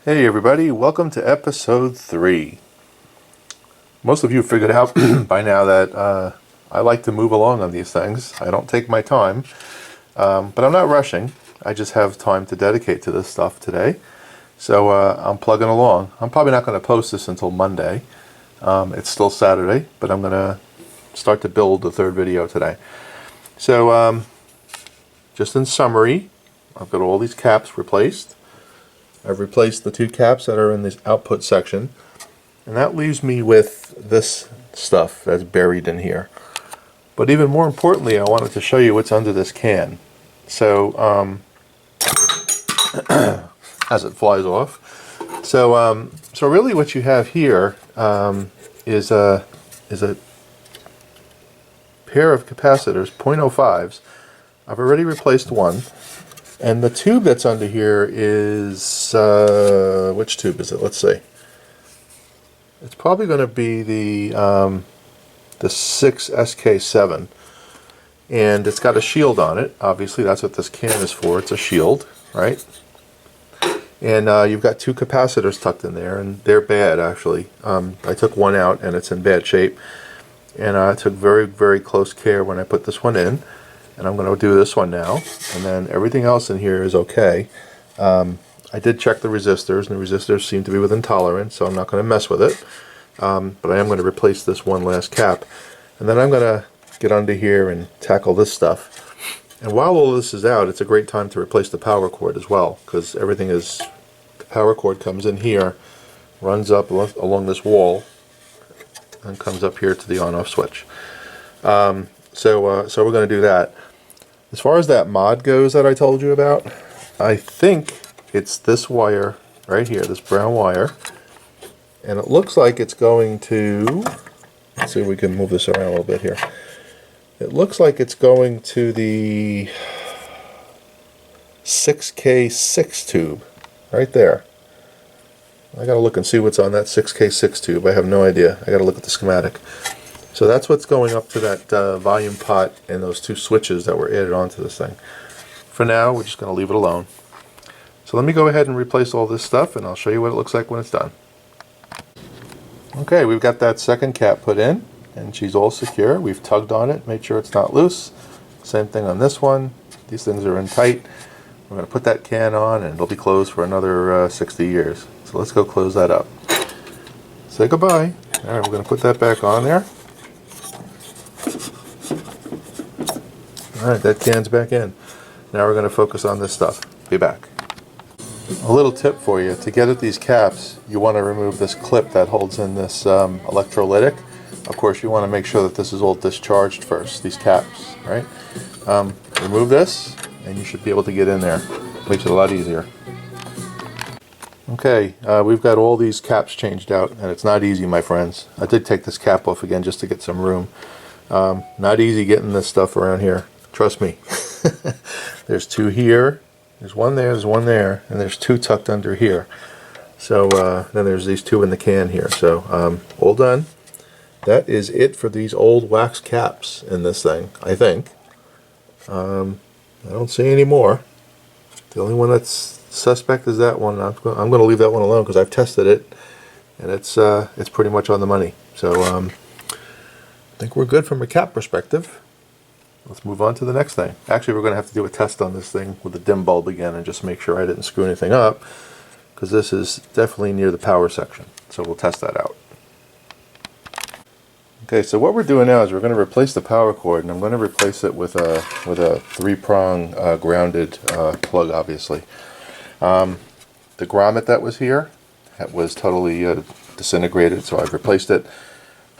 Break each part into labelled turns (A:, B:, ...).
A: Hey everybody, welcome to episode 3. Most of you figured out by now that I like to move along on these things. I don't take my time, but I'm not rushing. I just have time to dedicate to this stuff today. So I'm plugging along. I'm probably not going to post this until Monday. It's still Saturday, but I'm going to start to build the third video today. So just in summary, I've got all these caps replaced. I've replaced the 2 caps that are in this output section, and that leaves me with this stuff that's buried in here. But even more importantly, I wanted to show you what's under this can. So as it flies off. So really what you have here is a pair of capacitors, 0.05s. I've already replaced one. And the tube that's under here is, which tube is it? Let's see. It's probably going to be the 6SK7. And it's got a shield on it. Obviously, that's what this can is for. It's a shield, right? And you've got 2 capacitors tucked in there, and they're bad, actually. I took one out, and it's in bad shape. And I took very, very close care when I put this one in. And I'm going to do this one now, and then everything else in here is okay. I did check the resistors, and the resistors seem to be within tolerance, so I'm not going to mess with it. But I am going to replace this one last cap. And then I'm going to get under here and tackle this stuff. And while all this is out, it's a great time to replace the power cord as well, because everything is, the power cord comes in here, runs up along this wall, and comes up here to the on-off switch. So we're going to do that. As far as that mod goes that I told you about, I think it's this wire right here, this brown wire, and it looks like it's going to, let's see if we can move this around a little bit here. It looks like it's going to the 6K6 tube, right there. I gotta look and see what's on that 6K6 tube. I have no idea. I gotta look at the schematic. So that's what's going up to that volume pot and those 2 switches that were added onto this thing. For now, we're just going to leave it alone. So let me go ahead and replace all this stuff, and I'll show you what it looks like when it's done. Okay, we've got that second cap put in, and she's all secure. We've tugged on it, made sure it's not loose. Same thing on this one. These things are in tight. We're going to put that can on, and it'll be closed for another 60 years. So let's go close that up. Say goodbye. All right, we're going to put that back on there. Alright, that can's back in. Now we're going to focus on this stuff. Be back. A little tip for you. To get at these caps, you want to remove this clip that holds in this electrolytic. Of course, you want to make sure that this is all discharged first, these caps, right? Remove this, and you should be able to get in there. Makes it a lot easier. Okay, we've got all these caps changed out, and it's not easy, my friends. I did take this cap off again just to get some room. Not easy getting this stuff around here. Trust me. There's 2 here, there's one there, and there's 2 tucked under here. So then there's these 2 in the can here. So all done. That is it for these old wax caps in this thing, I think. I don't see any more. The only one that's suspect is that one. I'm going to leave that one alone because I've tested it, and it's pretty much on the money. So I think we're good from a cap perspective. Let's move on to the next thing. Actually, we're going to have to do a test on this thing with the dim bulb again and just make sure I didn't screw anything up, because this is definitely near the power section. So we'll test that out. Okay, so what we're doing now is we're going to replace the power cord, and I'm going to replace it with a 3-prong grounded plug, obviously. The grommet that was here was totally disintegrated, so I've replaced it.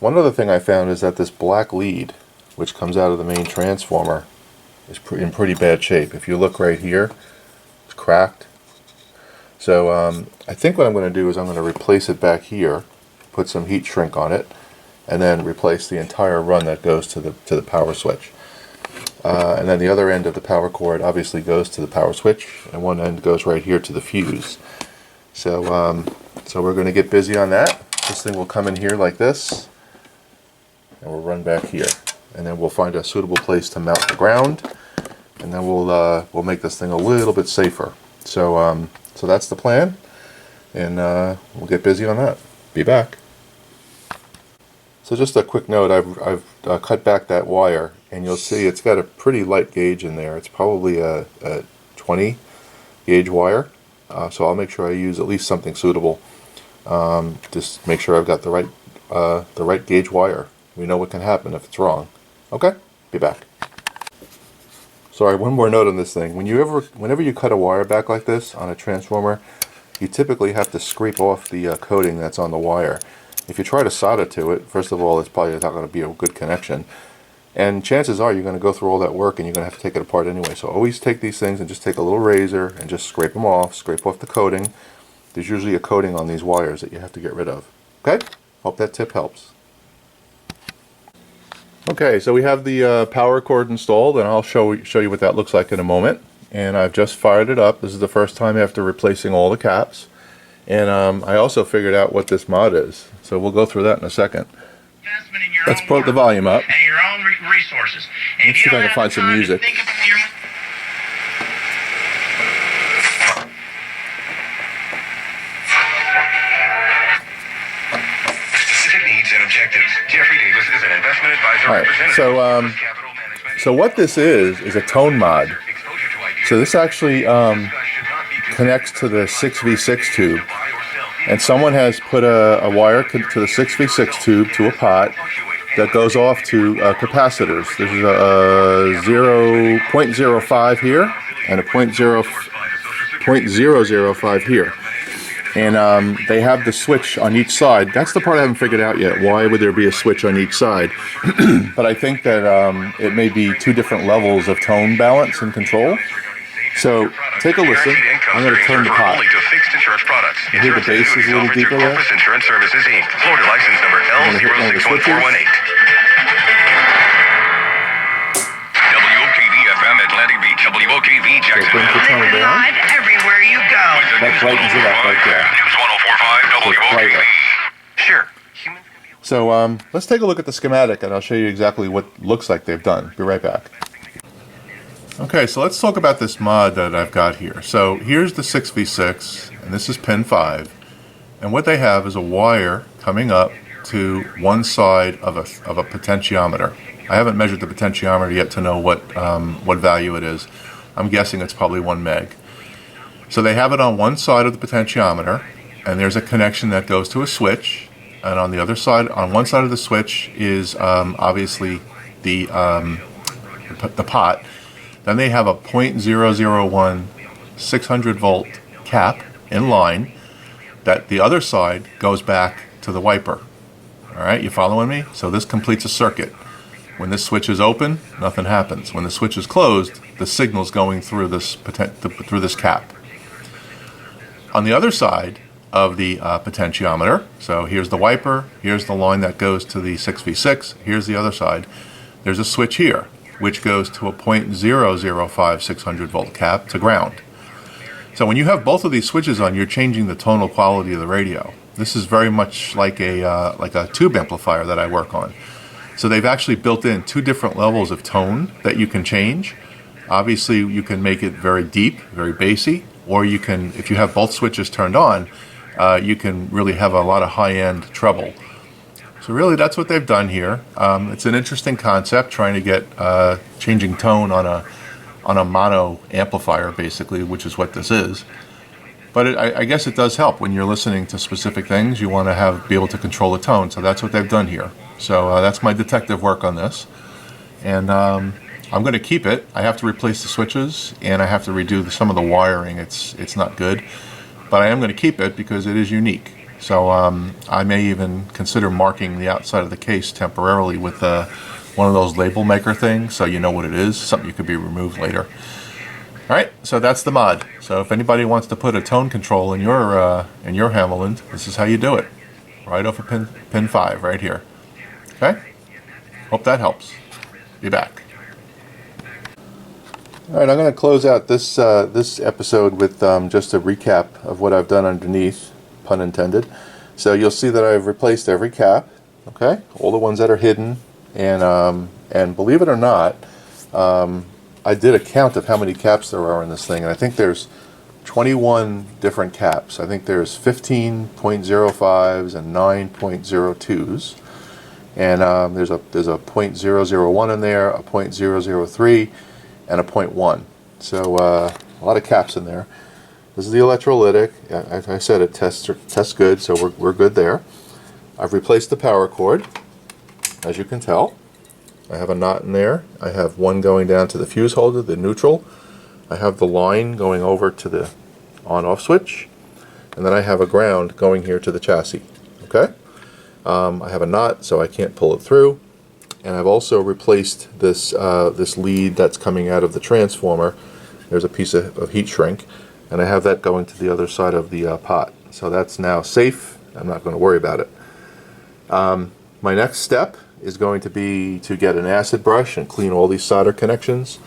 A: One other thing I found is that this black lead, which comes out of the main transformer, is in pretty bad shape. If you look right here, it's cracked. So I think what I'm going to do is I'm going to replace it back here, put some heat shrink on it, and then replace the entire run that goes to the power switch. And then the other end of the power cord obviously goes to the power switch, and one end goes right here to the fuse. So so we're going to get busy on that. This thing will come in here like this, and we'll run back here. And then we'll find a suitable place to mount the ground, and then we'll make this thing a little bit safer. So so that's the plan. and we'll get busy on that. Be back. So just a quick note, I've cut back that wire, and you'll see it's got a pretty light gauge in there. It's probably a 20 gauge wire, so I'll make sure I use at least something suitable. Just make sure I've got the right gauge wire. We know what can happen if it's wrong. Okay, be back. Sorry, one more note on this thing. Whenever you cut a wire back like this on a transformer, you typically have to scrape off the coating that's on the wire. If you try to solder to it, first of all, it's probably not going to be a good connection. And chances are you're going to go through all that work and you're going to have to take it apart anyway. So always take these things and just take a little razor and just scrape them off, scrape off the coating. There's usually a coating on these wires that you have to get rid of. Okay? Hope that tip helps. Okay, so we have the power cord installed, and I'll show you what that looks like in a moment. And I've just fired it up. This is the first time after replacing all the caps. And I also figured out what this mod is. So we'll go through that in a second. Let's put the volume up.
B: And your own resources.
A: Let's see if I can find some music.
B: Specific needs and objectives. Jeffrey Davis is an investment advisor.
A: All right. So what this is a tone mod. So this actually connects to the 6v6 tube. And someone has put a wire to the 6v6 tube to a pot that goes off to capacitors. This is a 0.05 here and a 0.005 here. And they have the switch on each side. That's the part I haven't figured out yet. Why would there be a switch on each side? But I think that it may be two different levels of tone balance and control. So take a listen. I'm going to turn the pot. You hear the bass is a little deeper there?
B: Insurance Services Inc. Florida license number L061418. WOKV-FM Atlantic Beach. WOKV Jacksonville.
C: Live everywhere you go.
A: That brightens it up right there.
B: News 104.5 WOKV. Sure.
A: So let's take a look at the schematic, and I'll show you exactly what it looks like they've done. Be right back. Okay, so let's talk about this mod that I've got here. So here's the 6v6, and this is pin 5. And what they have is a wire coming up to one side of a potentiometer. I haven't measured the potentiometer yet to know what value it is. I'm guessing it's probably 1 meg. So they have it on one side of the potentiometer, and there's a connection that goes to a switch. And on the other side, on one side of the switch is obviously the pot. Then they have a 0.001 600 volt cap in line that the other side goes back to the wiper. Alright, you following me? So this completes a circuit. When this switch is open, nothing happens. When the switch is closed, the signal's going through this cap. On the other side of the potentiometer, so here's the wiper, here's the line that goes to the 6v6, here's the other side. There's a switch here, which goes to a 0.005 600 volt cap to ground. So when you have both of these switches on, you're changing the tonal quality of the radio. This is very much like a tube amplifier that I work on. So they've actually built in two different levels of tone that you can change. Obviously, you can make it very deep, very bassy, or you can, if you have both switches turned on, you can really have a lot of high-end treble. So really, that's what they've done here. It's an interesting concept, trying to get changing tone on a mono amplifier, basically, which is what this is. But I guess it does help when you're listening to specific things. You want to be able to control the tone. So that's what they've done here. So that's my detective work on this, and I'm going to keep it. I have to replace the switches, and I have to redo some of the wiring. It's not good, but I am going to keep it because it is unique. So I may even consider marking the outside of the case temporarily with one of those label maker things, so you know what it is. Something you could be removed later. All right, so that's the mod. So if anybody wants to put a tone control in your Hammarlund, this is how you do it. Right off of pin 5, right here. Okay. Hope that helps. Be back. All right, I'm going to close out this episode with just a recap of what I've done underneath, pun intended. So you'll see that I've replaced every cap. Okay, all the ones that are hidden, and believe it or not, I did a count of how many caps there are in this thing, and I think there's 21 different caps. I think there's 15.05s and 9.02s. And there's a .001 in there, a .003, and a .1. So a lot of caps in there. This is the electrolytic. As I said, it tests good, so we're good there. I've replaced the power cord, as you can tell. I have a knot in there. I have one going down to the fuse holder, the neutral. I have the line going over to the on-off switch, and then I have a ground going here to the chassis. Okay. I have a knot, so I can't pull it through, and I've also replaced this this lead that's coming out of the transformer. There's a piece of heat shrink, and I have that going to the other side of the pot. So that's now safe. I'm not going to worry about it. My next step is going to be to get an acid brush and clean all these solder connections.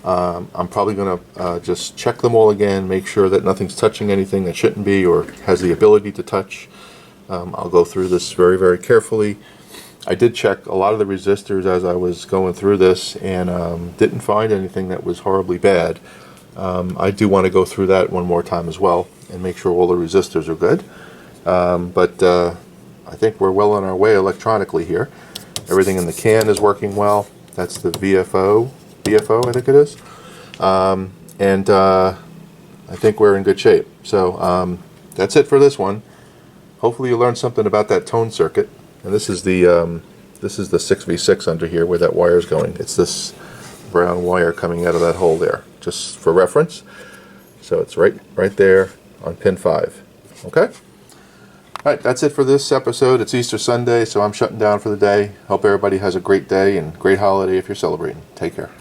A: I'm probably going to just check them all again, make sure that nothing's touching anything that shouldn't be or has the ability to touch. I'll go through this very, very carefully. I did check a lot of the resistors as I was going through this, and didn't find anything that was horribly bad. I do want to go through that one more time as well and make sure all the resistors are good. But I think we're well on our way electronically here. Everything in the can is working well. That's the BFO I think it is. And I think we're in good shape. So that's it for this one. Hopefully you learned something about that tone circuit. And this is the 6v6 under here where that wire is going. It's this brown wire coming out of that hole there, just for reference. So it's right there on pin 5. Okay? Alright, that's it for this episode. It's Easter Sunday, so I'm shutting down for the day. Hope everybody has a great day and great holiday if you're celebrating. Take care.